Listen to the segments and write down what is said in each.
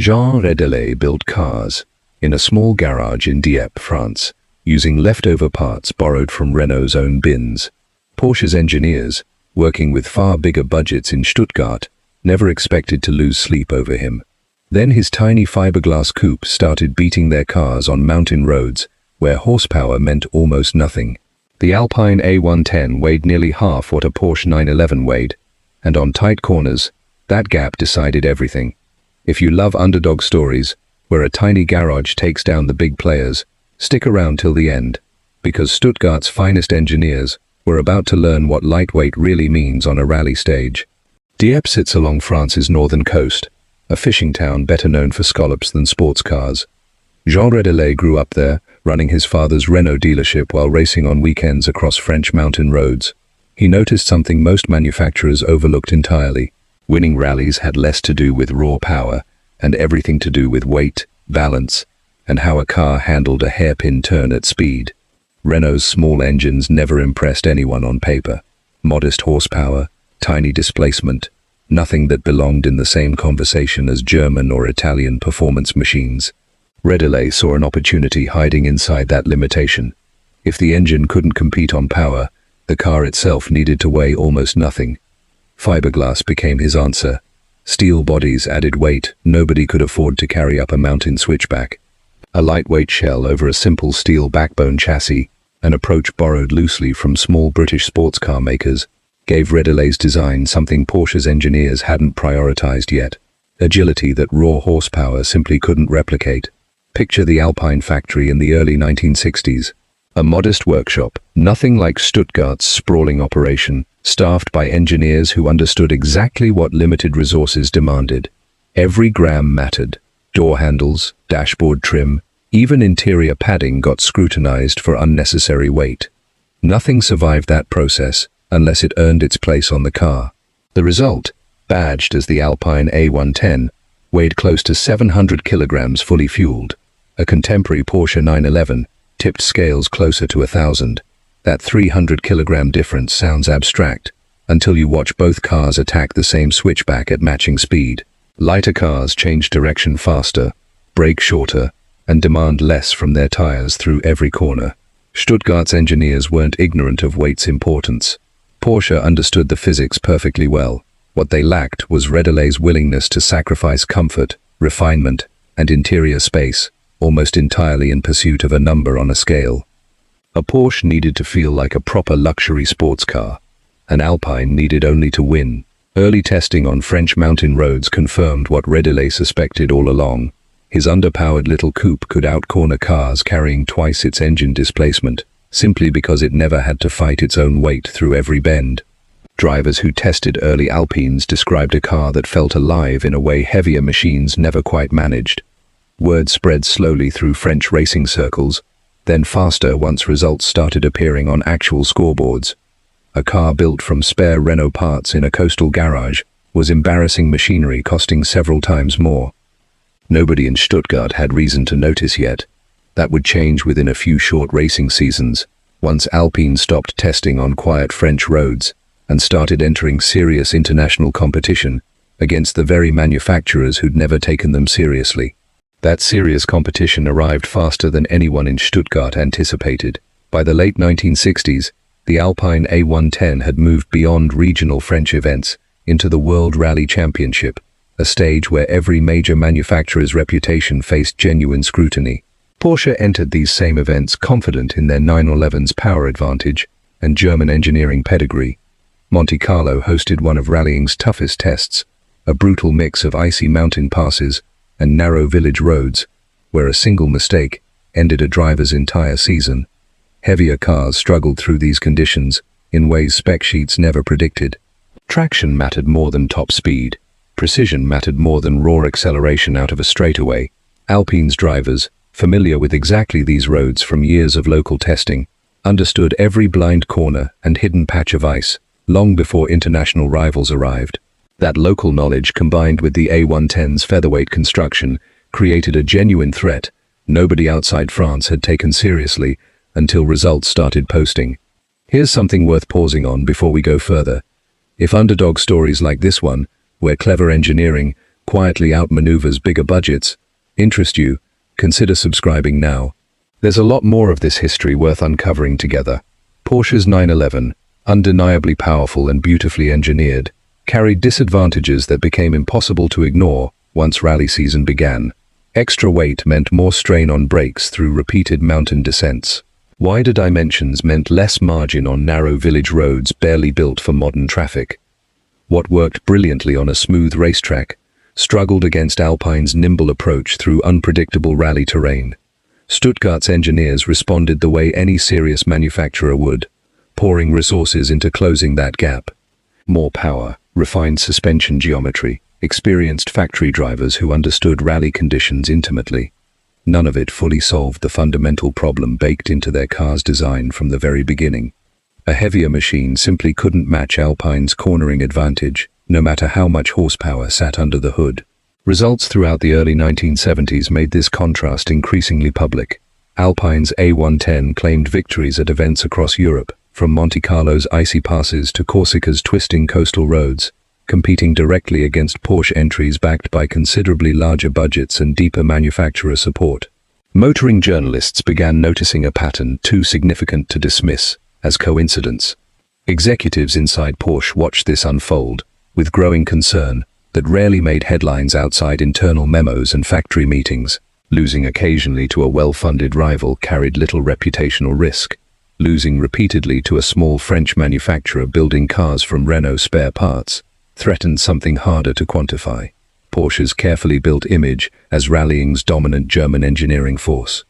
Jean Redelais built cars in a small garage in Dieppe, France, using leftover parts borrowed from Renault's own bins. Porsche's engineers, working with far bigger budgets in Stuttgart, never expected to lose sleep over him. Then his tiny fiberglass coupe started beating their cars on mountain roads, where horsepower meant almost nothing. The Alpine A110 weighed nearly half what a Porsche 911 weighed, and on tight corners, that gap decided everything. If you love underdog stories, where a tiny garage takes down the big players, stick around till the end, because Stuttgart's finest engineers were about to learn what lightweight really means on a rally stage. Dieppe sits along France's northern coast, a fishing town better known for scallops than sports cars. Jean Redelais grew up there, running his father's Renault dealership while racing on weekends across French mountain roads. He noticed something most manufacturers overlooked entirely. Winning rallies had less to do with raw power and everything to do with weight, balance, and how a car handled a hairpin turn at speed. Renault's small engines never impressed anyone on paper. Modest horsepower, tiny displacement, nothing that belonged in the same conversation as German or Italian performance machines. Redelais saw an opportunity hiding inside that limitation. If the engine couldn't compete on power, the car itself needed to weigh almost nothing. Fiberglass became his answer. Steel bodies added weight nobody could afford to carry up a mountain switchback. A lightweight shell over a simple steel backbone chassis, an approach borrowed loosely from small British sports car makers, gave Redelais' design something Porsche's engineers hadn't prioritized yet: agility that raw horsepower simply couldn't replicate. Picture the Alpine factory in the early 1960s. A modest workshop, nothing like Stuttgart's sprawling operation, staffed by engineers who understood exactly what limited resources demanded. Every gram mattered. Door handles, dashboard trim, even interior padding got scrutinized for unnecessary weight. Nothing survived that process unless it earned its place on the car. The result, badged as the Alpine A110, weighed close to 700 kilograms fully fueled. A contemporary Porsche 911 tipped scales closer to 1,000. That 300-kilogram difference sounds abstract until you watch both cars attack the same switchback at matching speed. Lighter cars change direction faster, brake shorter, and demand less from their tires through every corner. Stuttgart's engineers weren't ignorant of weight's importance. Porsche understood the physics perfectly well. What they lacked was Redelais' willingness to sacrifice comfort, refinement, and interior space, almost entirely in pursuit of a number on a scale. A Porsche needed to feel like a proper luxury sports car. An Alpine needed only to win. Early testing on French mountain roads confirmed what Redelais suspected all along. His underpowered little coupe could outcorner cars carrying twice its engine displacement, simply because it never had to fight its own weight through every bend. Drivers who tested early Alpines described a car that felt alive in a way heavier machines never quite managed. Word spread slowly through French racing circles, then faster once results started appearing on actual scoreboards. A car built from spare Renault parts in a coastal garage was embarrassing machinery costing several times more. Nobody in Stuttgart had reason to notice yet. That would change within a few short racing seasons, once Alpine stopped testing on quiet French roads and started entering serious international competition against the very manufacturers who'd never taken them seriously. That serious competition arrived faster than anyone in Stuttgart anticipated. By the late 1960s, the Alpine A110 had moved beyond regional French events into the World Rally Championship, a stage where every major manufacturer's reputation faced genuine scrutiny. Porsche entered these same events confident in their 911's power advantage and German engineering pedigree. Monte Carlo hosted one of rallying's toughest tests, a brutal mix of icy mountain passes and narrow village roads, where a single mistake ended a driver's entire season. Heavier cars struggled through these conditions in ways spec sheets never predicted. Traction mattered more than top speed. Precision mattered more than raw acceleration out of a straightaway. Alpine's drivers, familiar with exactly these roads from years of local testing, understood every blind corner and hidden patch of ice long before international rivals arrived. That local knowledge, combined with the A110's featherweight construction, created a genuine threat nobody outside France had taken seriously until results started posting. Here's something worth pausing on before we go further. If underdog stories like this one, where clever engineering, quietly outmaneuvers bigger budgets, interest you, consider subscribing now. There's a lot more of this history worth uncovering together. Porsche's 911, undeniably powerful and beautifully engineered, carried disadvantages that became impossible to ignore once rally season began. Extra weight meant more strain on brakes through repeated mountain descents. Wider dimensions meant less margin on narrow village roads barely built for modern traffic. What worked brilliantly on a smooth racetrack struggled against Alpine's nimble approach through unpredictable rally terrain. Stuttgart's engineers responded the way any serious manufacturer would, pouring resources into closing that gap. More power, refined suspension geometry, experienced factory drivers who understood rally conditions intimately. None of it fully solved the fundamental problem baked into their car's design from the very beginning. A heavier machine simply couldn't match Alpine's cornering advantage, no matter how much horsepower sat under the hood. Results throughout the early 1970s made this contrast increasingly public. Alpine's A110 claimed victories at events across Europe, from Monte Carlo's icy passes to Corsica's twisting coastal roads, competing directly against Porsche entries backed by considerably larger budgets and deeper manufacturer support. Motoring journalists began noticing a pattern too significant to dismiss as coincidence. Executives inside Porsche watched this unfold with growing concern that rarely made headlines outside internal memos and factory meetings. Losing occasionally to a well-funded rival carried little reputational risk. Losing repeatedly to a small French manufacturer building cars from Renault spare parts threatened something harder to quantify: Porsche's carefully built image as rallying's dominant German engineering force.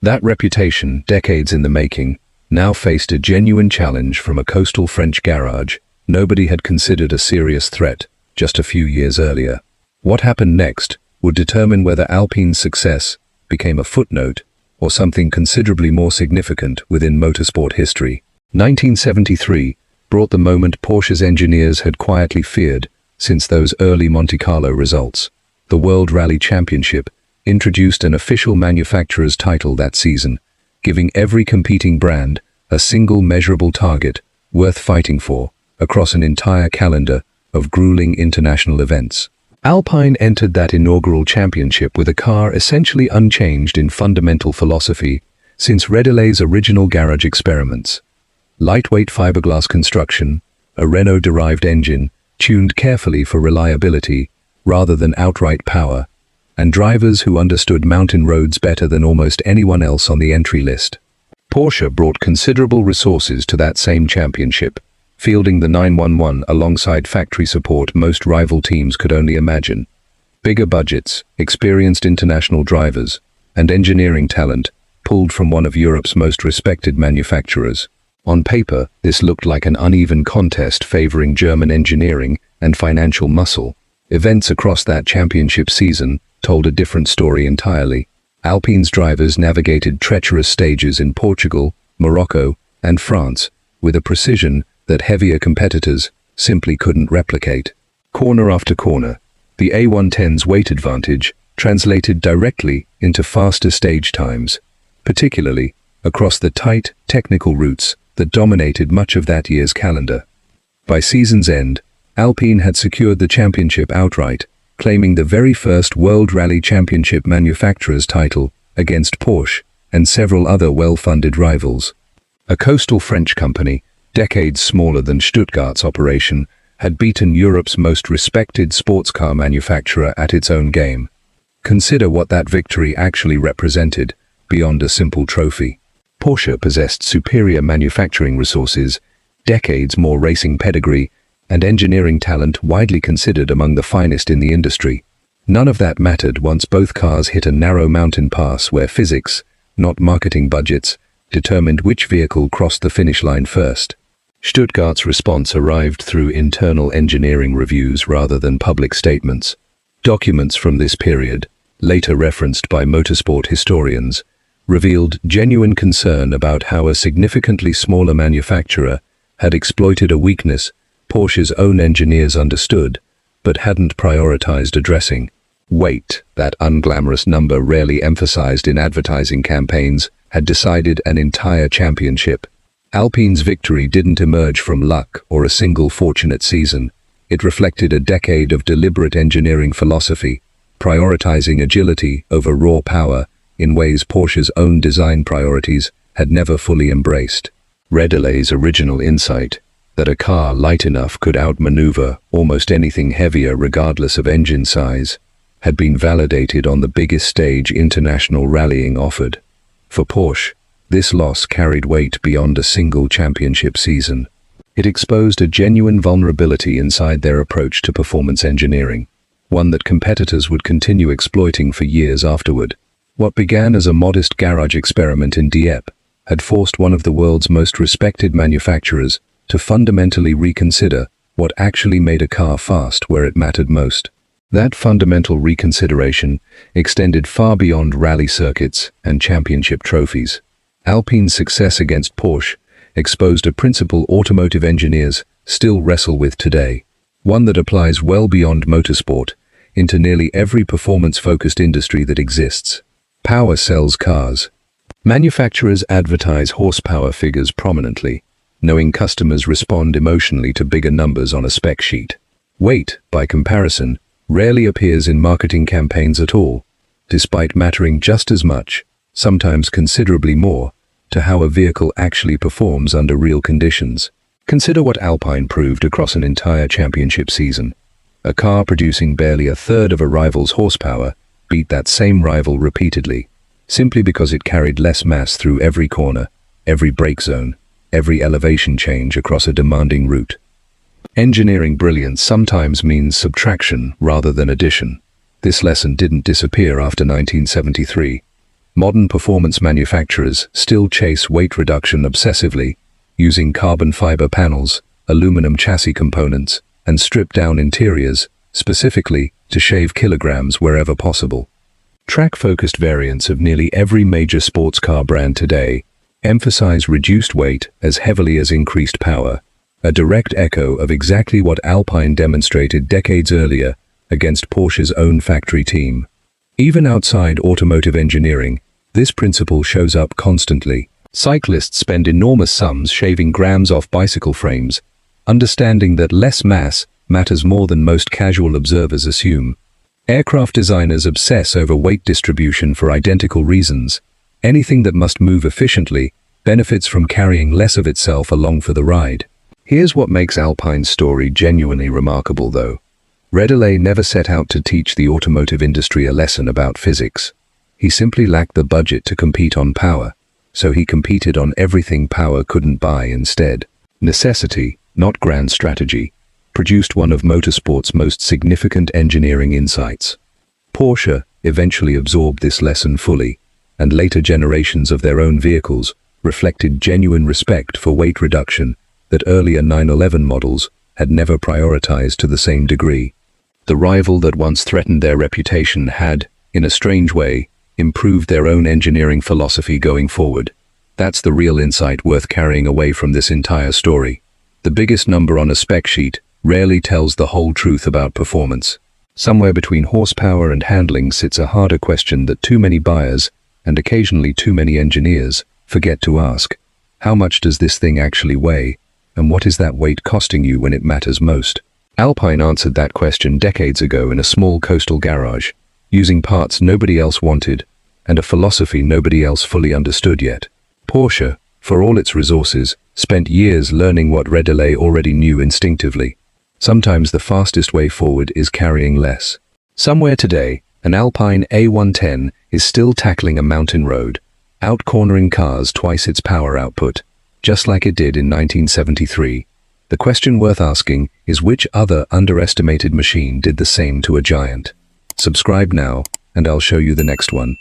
That reputation, decades in the making, now faced a genuine challenge from a coastal French garage nobody had considered a serious threat just a few years earlier. What happened next would determine whether Alpine's success became a footnote or something considerably more significant within motorsport history. 1973 brought the moment Porsche's engineers had quietly feared since those early Monte Carlo results. The World Rally Championship introduced an official manufacturer's title that season, giving every competing brand a single measurable target worth fighting for across an entire calendar of grueling international events. Alpine entered that inaugural championship with a car essentially unchanged in fundamental philosophy since Redelay's original garage experiments. Lightweight fiberglass construction, a Renault-derived engine tuned carefully for reliability rather than outright power, and drivers who understood mountain roads better than almost anyone else on the entry list. Porsche brought considerable resources to that same championship, fielding the 911 alongside factory support most rival teams could only imagine. Bigger budgets, experienced international drivers, and engineering talent pulled from one of Europe's most respected manufacturers. On paper, this looked like an uneven contest favoring German engineering and financial muscle. Events across that championship season told a different story entirely. Alpine's drivers navigated treacherous stages in Portugal, Morocco, and France with a precision that heavier competitors simply couldn't replicate. Corner after corner, the A110's weight advantage translated directly into faster stage times, particularly across the tight, technical routes that dominated much of that year's calendar. By season's end, Alpine had secured the championship outright, claiming the very first World Rally Championship manufacturer's title against Porsche and several other well-funded rivals. A coastal French company, decades smaller than Stuttgart's operation, had beaten Europe's most respected sports car manufacturer at its own game. Consider what that victory actually represented, beyond a simple trophy. Porsche possessed superior manufacturing resources, decades more racing pedigree, and engineering talent widely considered among the finest in the industry. None of that mattered once both cars hit a narrow mountain pass where physics, not marketing budgets, determined which vehicle crossed the finish line first. Stuttgart's response arrived through internal engineering reviews rather than public statements. Documents from this period, later referenced by motorsport historians, revealed genuine concern about how a significantly smaller manufacturer had exploited a weakness Porsche's own engineers understood, but hadn't prioritized addressing. Weight, that unglamorous number rarely emphasized in advertising campaigns, had decided an entire championship. Alpine's victory didn't emerge from luck or a single fortunate season. It reflected a decade of deliberate engineering philosophy, prioritizing agility over raw power in ways Porsche's own design priorities had never fully embraced. Redelay's original insight, that a car light enough could outmaneuver almost anything heavier regardless of engine size, had been validated on the biggest stage international rallying offered. For Porsche, this loss carried weight beyond a single championship season. It exposed a genuine vulnerability inside their approach to performance engineering, one that competitors would continue exploiting for years afterward. What began as a modest garage experiment in Dieppe had forced one of the world's most respected manufacturers to fundamentally reconsider what actually made a car fast where it mattered most. That fundamental reconsideration extended far beyond rally circuits and championship trophies. Alpine's success against Porsche exposed a principle automotive engineers still wrestle with today, one that applies well beyond motorsport into nearly every performance-focused industry that exists. Power sells cars. Manufacturers advertise horsepower figures prominently, knowing customers respond emotionally to bigger numbers on a spec sheet. Weight, by comparison, rarely appears in marketing campaigns at all, despite mattering just as much, sometimes considerably more, to how a vehicle actually performs under real conditions. Consider what Alpine proved across an entire championship season. A car producing barely a third of a rival's horsepower beat that same rival repeatedly, simply because it carried less mass through every corner, every brake zone, every elevation change across a demanding route. Engineering brilliance sometimes means subtraction rather than addition. This lesson didn't disappear after 1973. Modern performance manufacturers still chase weight reduction obsessively, using carbon fiber panels, aluminum chassis components, and stripped-down interiors, specifically to shave kilograms wherever possible. Track-focused variants of nearly every major sports car brand today emphasize reduced weight as heavily as increased power, a direct echo of exactly what Alpine demonstrated decades earlier against Porsche's own factory team. Even outside automotive engineering, this principle shows up constantly. Cyclists spend enormous sums shaving grams off bicycle frames, understanding that less mass matters more than most casual observers assume. Aircraft designers obsess over weight distribution for identical reasons. Anything that must move efficiently benefits from carrying less of itself along for the ride. Here's what makes Alpine's story genuinely remarkable, though. Redelay never set out to teach the automotive industry a lesson about physics. He simply lacked the budget to compete on power, so he competed on everything power couldn't buy instead. Necessity, not grand strategy, produced one of motorsport's most significant engineering insights. Porsche eventually absorbed this lesson fully, and later generations of their own vehicles reflected genuine respect for weight reduction that earlier 911 models had never prioritized to the same degree. The rival that once threatened their reputation had, in a strange way, improved their own engineering philosophy going forward. That's the real insight worth carrying away from this entire story. The biggest number on a spec sheet rarely tells the whole truth about performance. Somewhere between horsepower and handling sits a harder question that too many buyers, and occasionally too many engineers, forget to ask. How much does this thing actually weigh, and what is that weight costing you when it matters most? Alpine answered that question decades ago in a small coastal garage, using parts nobody else wanted, and a philosophy nobody else fully understood yet. Porsche, for all its resources, spent years learning what Redelay already knew instinctively. Sometimes the fastest way forward is carrying less. Somewhere today, an Alpine A110 is still tackling a mountain road, out-cornering cars twice its power output, just like it did in 1973. The question worth asking is which other underestimated machine did the same to a giant? Subscribe now, and I'll show you the next one.